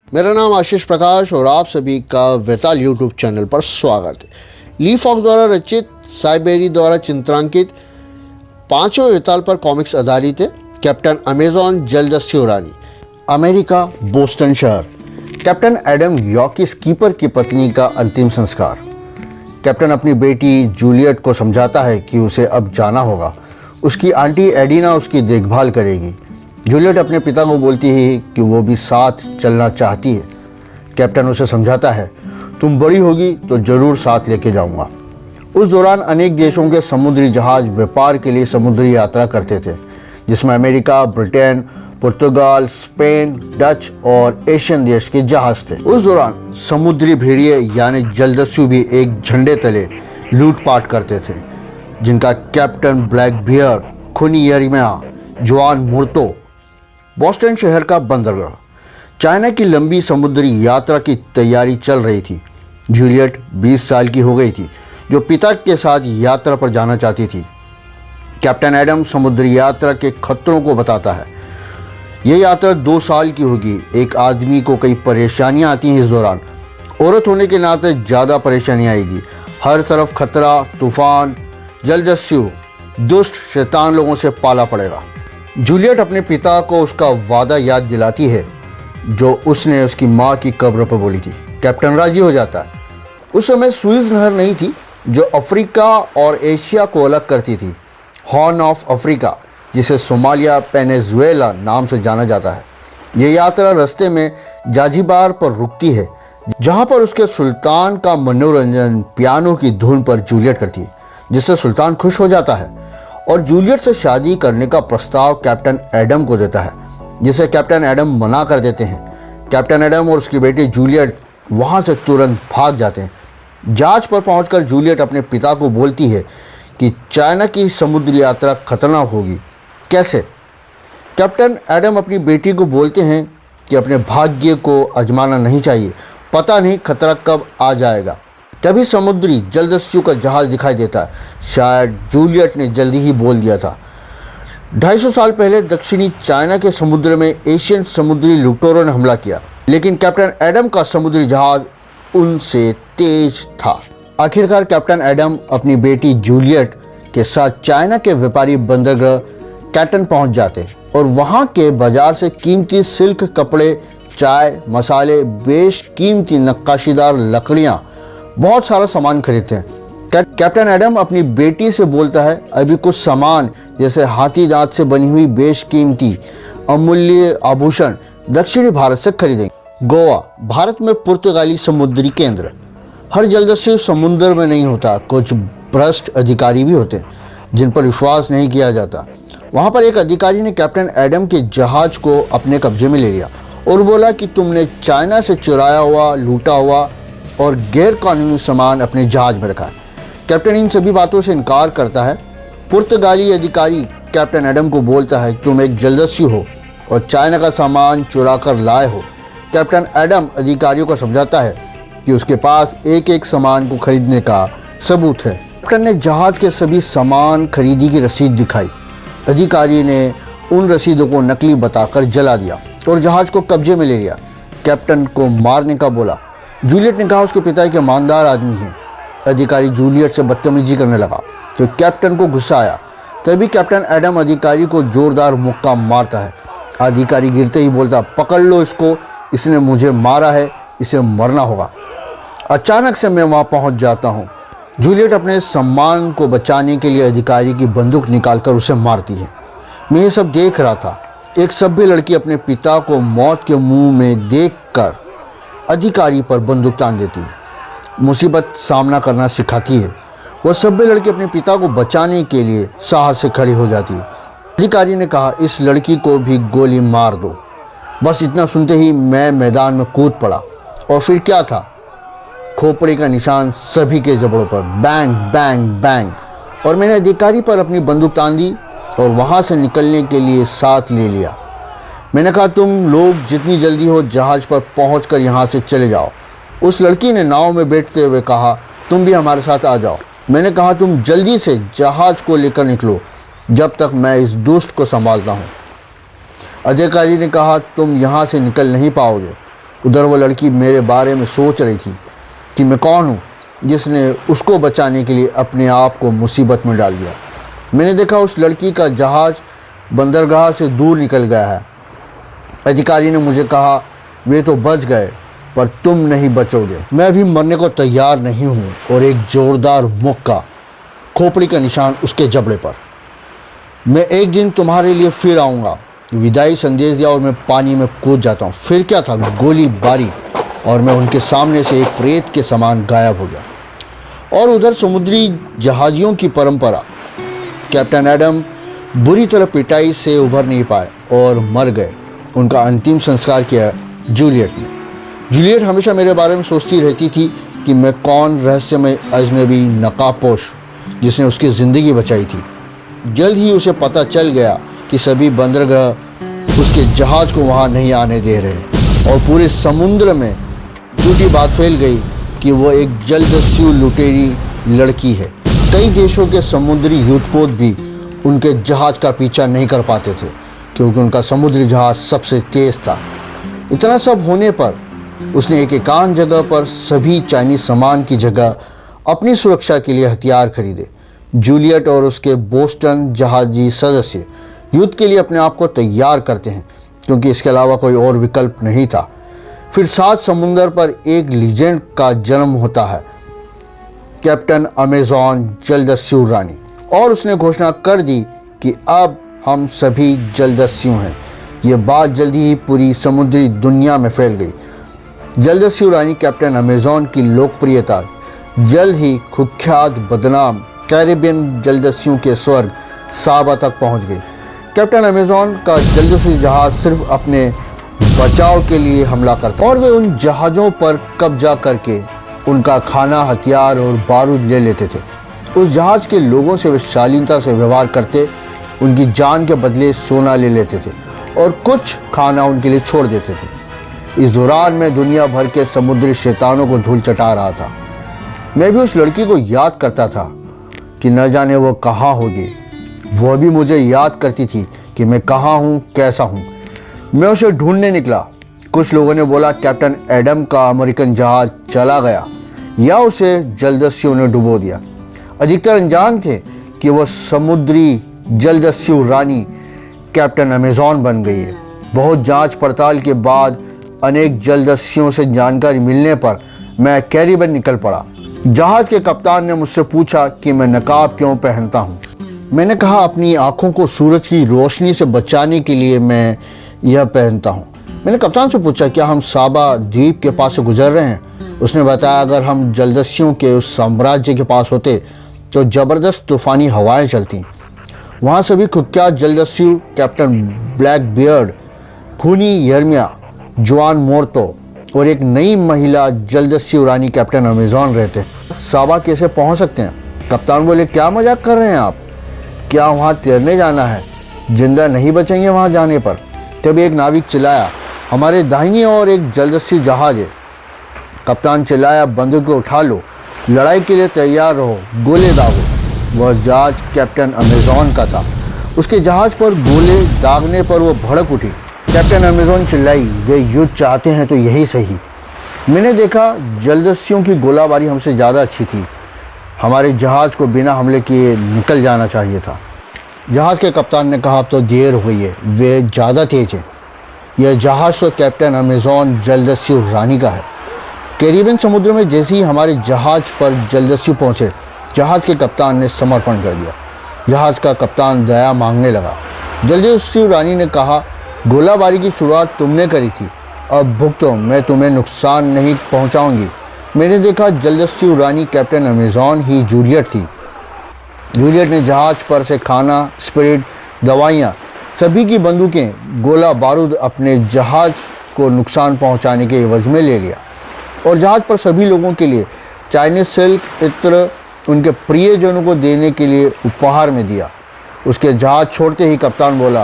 मेरा नाम आशीष प्रकाश और आप सभी का वेताल यूट्यूब चैनल पर स्वागत है। ली फॉक द्वारा रचित, साइबेरी द्वारा चित्रांकित पांचवें वेताल पर कॉमिक्स आधारित है। कैप्टन अमेजॉन जलदस्यु रानी। अमेरिका, बोस्टन शहर। कैप्टन एडम यॉर्की स्कीपर की पत्नी का अंतिम संस्कार। कैप्टन अपनी बेटी जूलियट को समझाता है कि उसे अब जाना होगा। उसकी आंटी एडिना उसकी देखभाल करेगी। जूलियट अपने पिता को बोलती है कि वो भी साथ चलना चाहती है। कैप्टन उसे समझाता है, तुम बड़ी होगी तो जरूर साथ लेके जाऊंगा। उस दौरान अनेक देशों के समुद्री जहाज व्यापार के लिए समुद्री यात्रा करते थे, जिसमें अमेरिका, ब्रिटेन, पुर्तगाल, स्पेन, डच और एशियन देश के जहाज थे। उस दौरान समुद्री भेड़िए यानी जलदस्यु भी एक झंडे तले लूटपाट करते थे, जिनका कैप्टन ब्लैक बियर, खूनी यरिमिया, जुआन मुर्तो। बोस्टन शहर का बंदरगाह। चाइना की लंबी समुद्री यात्रा की तैयारी चल रही थी। जूलियट 20 साल की हो गई थी, जो पिता के साथ यात्रा पर जाना चाहती थी। कैप्टन एडम समुद्री यात्रा के खतरों को बताता है। यह यात्रा 2 साल की होगी। एक आदमी को कई परेशानियां आती हैं इस दौरान। औरत होने के नाते ज़्यादा परेशानी आएगी। हर तरफ खतरा, तूफान, जलदस्यु, दुष्ट शैतान लोगों से पाला पड़ेगा। जूलियट अपने पिता को उसका वादा याद दिलाती है, जो उसने उसकी माँ की कब्र पर बोली थी। कैप्टन राजी हो जाता है। उस समय सुइज नहर नहीं थी, जो अफ्रीका और एशिया को अलग करती थी। हॉर्न ऑफ अफ्रीका, जिसे सोमालिया वेनेजुएला नाम से जाना जाता है। यह यात्रा रास्ते में जांजिबार पर रुकती है, जहाँ पर उसके सुल्तान का मनोरंजन पियानो की धुन पर जूलियट करती है, जिससे सुल्तान खुश हो जाता है और जूलियट से शादी करने का प्रस्ताव कैप्टन एडम को देता है, जिसे कैप्टन एडम मना कर देते हैं। कैप्टन एडम और उसकी बेटी जूलियट वहां से तुरंत भाग जाते हैं। जहाज पर पहुंचकर जूलियट अपने पिता को बोलती है कि चाइना की समुद्री यात्रा खतरनाक होगी। कैसे? कैप्टन एडम अपनी बेटी को बोलते हैं कि अपने भाग्य को आजमाना नहीं चाहिए, पता नहीं खतरा कब आ जाएगा। तभी समुद्री जलदस्यु का जहाज दिखाई देता है। शायद जूलियट ने जल्दी ही बोल दिया था। 250 साल पहले दक्षिणी चाइना के समुद्र में एशियन समुद्री लुटेरों ने हमला किया, लेकिन कैप्टन एडम का समुद्री जहाज उनसे तेज था। आखिरकार कैप्टन एडम अपनी बेटी जूलियट के साथ चाइना के व्यापारी बंदरगाह कैटन पहुंच जाते और वहां के बाजार से कीमती सिल्क कपड़े, चाय, मसाले, बेशकीमती नक्काशीदार लकड़ियाँ, बहुत सारा सामान खरीदते हैं। कैप्टन एडम अपनी बेटी से बोलता है, अभी कुछ सामान जैसे हाथी दांत से बनी हुई बेशकीमती अमूल्य आभूषण दक्षिणी भारत से खरीदेंगे। गोवा, भारत में पुर्तगाली समुद्री केंद्र। हर जलदस्यु समुद्र में नहीं होता। कुछ भ्रष्ट अधिकारी भी होते हैं जिन पर विश्वास नहीं किया जाता। वहाँ पर एक अधिकारी ने कैप्टन एडम के जहाज को अपने कब्जे में ले लिया और बोला कि तुमने चाइना से चुराया हुआ, लूटा हुआ और गैर कानूनी सामान अपने जहाज में रखा है। कैप्टन इन सभी बातों से इनकार करता है। पुर्तगाली अधिकारी कैप्टन एडम को बोलता है कि तुम एक जलदस्यु हो और चाइना का सामान चुरा कर लाए हो। कैप्टन एडम अधिकारियों को समझाता है कि उसके पास एक एक सामान को खरीदने का सबूत है। कैप्टन ने जहाज के सभी सामान खरीदी की रसीद दिखाई। अधिकारी ने उन रसीदों को नकली बताकर जला दिया और जहाज को कब्जे में ले लिया। कैप्टन को मारने का बोला। जूलियट ने कहा उसके पिता एक ईमानदार आदमी है। अधिकारी जूलियट से बदतमीजी करने लगा तो कैप्टन को गुस्सा आया। तभी कैप्टन एडम अधिकारी को जोरदार मुक्का मारता है। अधिकारी गिरते ही बोलता, पकड़ लो इसको, इसने मुझे मारा है, इसे मरना होगा। अचानक से मैं वहां पहुंच जाता हूं। जूलियट अपने सम्मान को बचाने के लिए अधिकारी की बंदूक निकालकर उसे मारती है। मैं ये सब देख रहा था। एक सभ्य लड़की अपने पिता को मौत के मुंह में देखकर अधिकारी पर बंदूक तान देती है। मुसीबत सामना करना सिखाती है। वह सभ्य लड़की अपने पिता को बचाने के लिए साहस से खड़ी हो जाती है। अधिकारी ने कहा, इस लड़की को भी गोली मार दो। बस इतना सुनते ही मैं मैदान में कूद पड़ा और फिर क्या था, खोपड़ी का निशान सभी के जबड़ों पर, बैंग बैंग बैंग। और मैंने अधिकारी पर अपनी बंदूक तान दी और वहाँ से निकलने के लिए साथ ले लिया। मैंने कहा, तुम लोग जितनी जल्दी हो जहाज पर पहुंचकर यहाँ से चले जाओ। उस लड़की ने नाव में बैठते हुए कहा, तुम भी हमारे साथ आ जाओ। मैंने कहा, तुम जल्दी से जहाज को लेकर निकलो जब तक मैं इस दुष्ट को संभालता हूँ। अधिकारी ने कहा, तुम यहाँ से निकल नहीं पाओगे। उधर वो लड़की मेरे बारे में सोच रही थी कि मैं कौन हूँ जिसने उसको बचाने के लिए अपने आप को मुसीबत में डाल दिया। मैंने देखा उस लड़की का जहाज़ बंदरगाह से दूर निकल गया है। अधिकारी ने मुझे कहा, वे तो बच गए पर तुम नहीं बचोगे। मैं अभी मरने को तैयार नहीं हूँ। और एक जोरदार मुक्का, खोपड़ी का निशान उसके जबड़े पर। मैं एक दिन तुम्हारे लिए फिर आऊँगा। विदाई संदेश दिया और मैं पानी में कूद जाता हूँ। फिर क्या था, गोली बारी और मैं उनके सामने से एक प्रेत के समान गायब हो गया। और उधर समुद्री जहाजियों की परंपरा। कैप्टन एडम बुरी तरह पिटाई से उभर नहीं पाए और मर गए। उनका अंतिम संस्कार किया जूलियट ने। जूलियट हमेशा मेरे बारे में सोचती रहती थी कि मैं कौन रहस्यमय अजनबी नकाबपोश जिसने उसकी ज़िंदगी बचाई थी। जल्द ही उसे पता चल गया कि सभी बंदरगाह उसके जहाज़ को वहाँ नहीं आने दे रहे और पूरे समुद्र में झूठी बात फैल गई कि वो एक जलदस्यु लुटेरी लड़की है। कई देशों के समुद्री युद्धपोत भी उनके जहाज़ का पीछा नहीं कर पाते थे क्योंकि उनका समुद्री जहाज़ सबसे तेज़ था। इतना सब होने पर उसने एक एकांत जगह पर सभी चाइनीज सामान की जगह अपनी सुरक्षा के लिए हथियार खरीदे। जूलियट और उसके बोस्टन जहाजी सदस्य युद्ध के लिए अपने आप को तैयार करते हैं क्योंकि इसके अलावा कोई और विकल्प नहीं था। फिर 7 समुंदर पर एक लीजेंड का जन्म होता है, कैप्टन अमेजॉन जलदस्यु रानी। और उसने घोषणा कर दी कि अब हम सभी जलदस्यु हैं। ये बात जल्दी ही पूरी समुद्री दुनिया में फैल गई। जलदस्यु रानी कैप्टन अमेजॉन की लोकप्रियता जल्द ही कुख्यात बदनाम कैरिबियन जलदस्युओं के स्वर्ग साबा तक पहुंच गई। कैप्टन अमेजॉन का जलदस्यु जहाज सिर्फ अपने बचाव के लिए हमला करता और वे उन जहाज़ों पर कब्जा करके उनका खाना, हथियार और बारूद ले लेते थे। उस जहाज़ के लोगों से वे शालीनता से व्यवहार करते, उनकी जान के बदले सोना ले लेते थे और कुछ खाना उनके लिए छोड़ देते थे। इस दौरान मैं दुनिया भर के समुद्री शैतानों को धूल चटा रहा था। मैं भी उस लड़की को याद करता था कि न जाने वो कहाँ होगी। वह भी मुझे याद करती थी कि मैं कहाँ हूँ, कैसा हूँ। मैं उसे ढूंढने निकला। कुछ लोगों ने बोला कैप्टन एडम का अमेरिकन जहाज चला गया या उसे जलदस्युओं ने डुबो दिया। अधिकतर अनजान थे कि वह समुद्री जलदस्यु रानी कैप्टन अमेजॉन बन गई है। बहुत जांच पड़ताल के बाद अनेक जलदस्युओं से जानकारी मिलने पर मैं कैरिबियन निकल पड़ा। जहाज के कप्तान ने मुझसे पूछा कि मैं नकाब क्यों पहनता हूँ। मैंने कहा अपनी आंखों को सूरज की रोशनी से बचाने के लिए मैं यह पहनता हूँ। मैंने कप्तान से पूछा क्या हम साबा द्वीप के पास से गुजर रहे हैं। उसने बताया अगर हम जलदस्युओं के उस साम्राज्य के पास होते तो ज़बरदस्त तूफ़ानी हवाएं चलती। वहाँ सभी कुख्यात जलदस्यु कैप्टन ब्लैक बियर्ड, खूनी यर्मिया, जुआन मोर्तो और एक नई महिला जलदस्यु रानी कैप्टन अमेजॉन रहते। साबा कैसे पहुँच सकते हैं? कप्तान बोले क्या मजाक कर रहे हैं आप? क्या वहाँ तैरने जाना है? जिंदा नहीं बचेंगे वहाँ जाने पर। तभी एक नाविक चिल्लाया, हमारे दाहिनी ओर एक जलदस्यु जहाज है। कप्तान चिल्लाया, बंदूक को उठा लो, लड़ाई के लिए तैयार रहो, गोले दागो। वह जहाज कैप्टन अमेजॉन का था। उसके जहाज पर गोले दागने पर वो भड़क उठी। कैप्टन अमेजॉन चिल्लाई, वे युद्ध चाहते हैं तो यही सही। मैंने देखा जलदस्युओं की गोलाबारी हमसे ज़्यादा अच्छी थी। हमारे जहाज को बिना हमले किए निकल जाना चाहिए था। जहाज के कप्तान ने कहा अब तो देर हो गई है, वे ज़्यादा तेज हैं। यह जहाज तो कैप्टन अमेजॉन जलदस्यु रानी का है। कैरिबियन समुद्र में जैसे ही हमारे जहाज पर जलदस्यु पहुंचे, जहाज के कप्तान ने समर्पण कर दिया। जहाज का कप्तान दया मांगने लगा। जलदस्यु रानी ने कहा, गोलाबारी की शुरुआत तुमने करी थी, अब भुगतो, मैं तुम्हें नुकसान नहीं पहुंचाऊंगी। मैंने देखा जलदस्यु रानी कैप्टन अमेजॉन ही जूलियट थी। जूलियट ने जहाज पर से खाना, स्पिरिट, दवाइयाँ, सभी की बंदूकें, गोला बारूद अपने जहाज को नुकसान पहुंचाने के एवज में ले लिया और जहाज पर सभी लोगों के लिए चाइनीज सिल्क इत्र उनके प्रियजनों को देने के लिए उपहार में दिया। उसके जहाज छोड़ते ही कप्तान बोला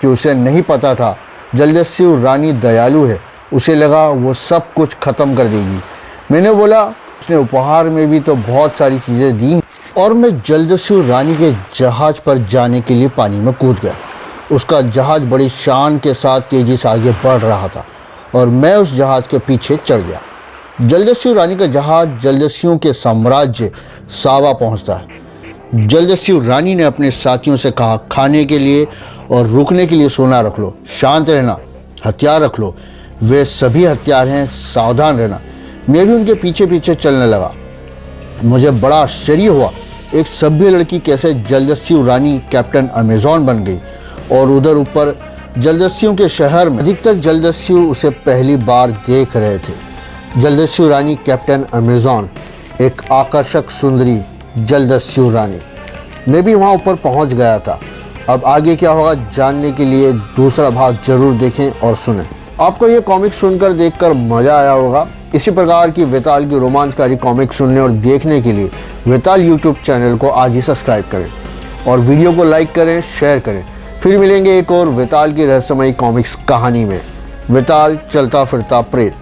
कि उसे नहीं पता था जलदस्यु रानी दयालु है, उसे लगा वो सब कुछ ख़त्म कर देगी। मैंने बोला उसने उपहार में भी तो बहुत सारी चीज़ें दी। और मैं जलदस्यु रानी के जहाज पर जाने के लिए पानी में कूद गया। उसका जहाज बड़ी शान के साथ तेज़ी से आगे बढ़ रहा था और मैं उस जहाज़ के पीछे चढ़ गया। जलदस्यु रानी का जहाज़ जलदस्युओं के साम्राज्य सावा पहुंचता है। जलदस्यु रानी ने अपने साथियों से कहा, खाने के लिए और रुकने के लिए सोना रख लो, शांत रहना, हथियार रख लो। वे सभी हथियार हैं, सावधान रहना। मैं भी उनके पीछे पीछे चलने लगा। मुझे बड़ा आश्चर्य हुआ, एक सभ्य लड़की कैसे जलदस्यु रानी कैप्टन अमेजॉन बन गई। और उधर ऊपर जलदस्युओं के शहर में अधिकतर जलदस्यु उसे पहली बार देख रहे थे। जलदस्यु रानी कैप्टन अमेजॉन, एक आकर्षक सुंदरी जलदस्यु रानी। मैं भी वहाँ ऊपर पहुँच गया था। अब आगे क्या होगा जानने के लिए दूसरा भाग जरूर देखें और सुनें। आपको ये कॉमिक सुनकर देखकर मज़ा आया होगा। इसी प्रकार की वेताल की रोमांचकारी कॉमिक सुनने और देखने के लिए वेताल यूट्यूब चैनल को आज ही सब्सक्राइब करें और वीडियो को लाइक करें, शेयर करें। फिर मिलेंगे एक और वेताल की रहस्यमयी कॉमिक्स कहानी में। वेताल चलता फिरता प्रेत।